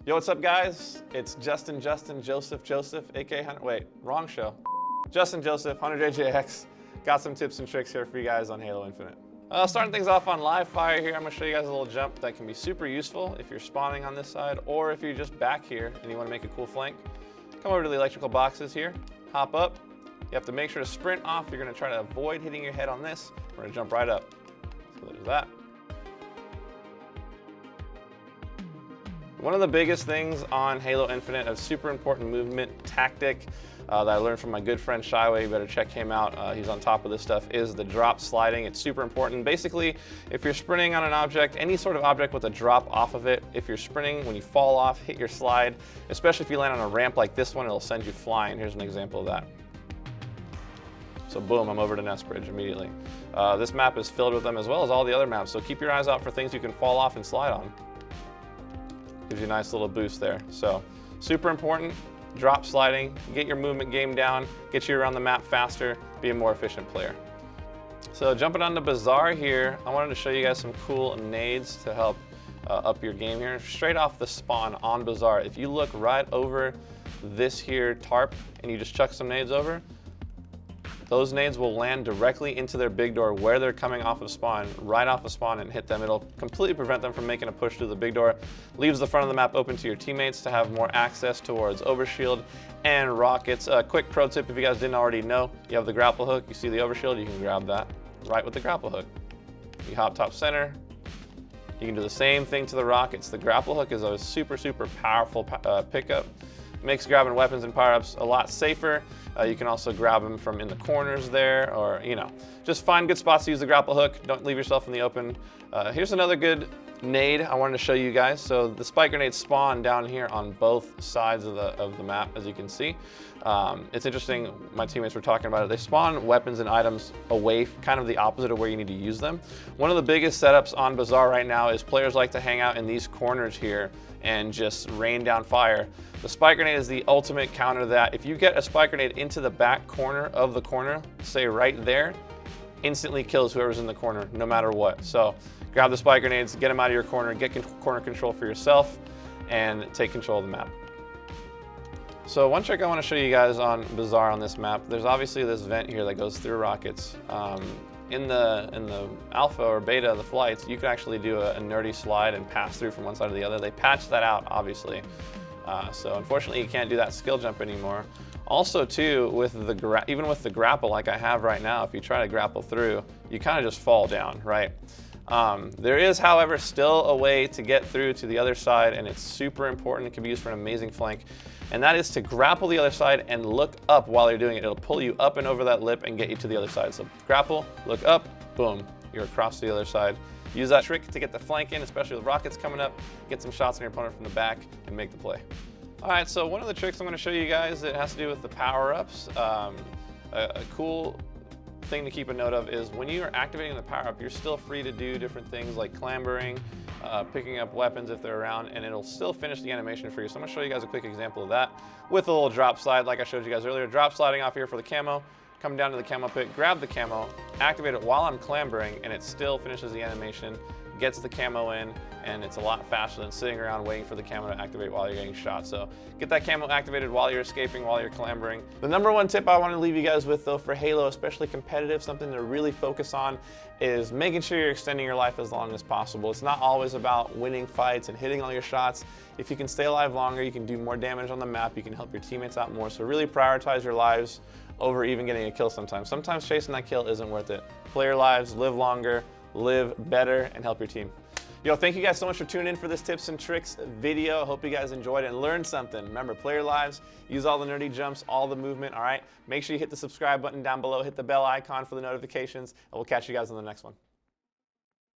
Yo, what's up, guys? It's Justin, Joseph, aka Hunter. Wait, wrong show. Justin, Joseph, Hunter Jjx. Got some tips and tricks here for you guys on Halo Infinite. Starting things off on live fire here, I'm gonna show you guys a little jump that can be super useful if you're spawning on this side, or if you're just back here and you wanna make a cool flank. Come over to the electrical boxes here, hop up. You have to make sure to sprint off. You're gonna try to avoid hitting your head on this. We're gonna jump right up. So there's that. One of the biggest things on Halo Infinite, a super important movement tactic that I learned from my good friend Shyway, you better check him out, he's on top of this stuff, is the drop sliding. It's super important. Basically, if you're sprinting on an object, any sort of object with a drop off of it, if you're sprinting, when you fall off, hit your slide, especially if you land on a ramp like this one, it'll send you flying. Here's an example of that. So boom, I'm over to Nest Bridge immediately. This map is filled with them as well as all the other maps, so keep your eyes out for things you can fall off and slide on. Gives you a nice little boost there. So super important, drop sliding, get your movement game down, get you around the map faster, be a more efficient player. So jumping on the Bazaar here, I wanted to show you guys some cool nades to help up your game here. Straight off the spawn on Bazaar, if you look right over this here tarp and you just chuck some nades over, those nades will land directly into their big door where they're coming off of spawn, right off of spawn, and hit them. It'll completely prevent them from making a push through the big door. Leaves the front of the map open to your teammates to have more access towards overshield and rockets. A quick pro tip if you guys didn't already know, you have the grapple hook, you see the overshield, you can grab that right with the grapple hook. You hop top center, you can do the same thing to the rockets. The grapple hook is a super powerful pickup. Makes grabbing weapons and power-ups a lot safer. You can also grab them from in the corners there, or just find good spots to use the grapple hook. Don't leave yourself in the open. Here's another good nade I wanted to show you guys. So the spike grenades spawn down here on both sides of the map, as you can see. It's interesting, my teammates were talking about it. They spawn weapons and items away, kind of the opposite of where you need to use them. One of the biggest setups on Bazaar right now is players like to hang out in these corners here and just rain down fire. The spike grenade is the ultimate counter to that. If you get a spike grenade into the back corner of the corner, say right there, instantly kills whoever's in the corner, no matter what. So grab the spike grenades, get them out of your corner, get corner control for yourself, and take control of the map. So one trick I want to show you guys on Bazaar on this map, there's obviously this vent here that goes through rockets. In the alpha or beta of the flights, you can actually do a nerdy slide and pass through from one side to the other. They patched that out, obviously. So unfortunately, you can't do that skill jump anymore. Also, too, with even with the grapple like I have right now, if you try to grapple through, you kind of just fall down, right? There is, however, still a way to get through to the other side, and it's super important. It can be used for an amazing flank, and that is to grapple the other side and look up while you're doing it. It'll pull you up and over that lip and get you to the other side. So grapple, look up, boom, you're across to the other side. Use that trick to get the flank in, especially with rockets coming up, get some shots on your opponent from the back, and make the play. All right, so one of the tricks I'm gonna show you guys that has to do with the power-ups. A cool thing to keep a note of is when you are activating the power-up, you're still free to do different things like clambering, picking up weapons if they're around, and it'll still finish the animation for you. So I'm gonna show you guys a quick example of that with a little drop slide like I showed you guys earlier. Drop sliding off here for the camo, come down to the camo pit, grab the camo, activate it while I'm clambering, and it still finishes the animation, gets the camo in, and it's a lot faster than sitting around waiting for the camo to activate while you're getting shot. So get that camo activated while you're escaping, while you're clambering. The number one tip I want to leave you guys with, though, for Halo, especially competitive, something to really focus on, is making sure you're extending your life as long as possible. It's not always about winning fights and hitting all your shots. If you can stay alive longer, you can do more damage on the map, you can help your teammates out more. So really prioritize your lives over even getting a kill sometimes. Sometimes chasing that kill isn't worth it. Play your lives, live longer, live better, and help your team. Yo, thank you guys so much for tuning in for this tips and tricks video. I hope you guys enjoyed it and learned something. Remember, play your lives, use all the nerdy jumps, all the movement, all right? Make sure you hit the subscribe button down below, hit the bell icon for the notifications, and we'll catch you guys on the next one.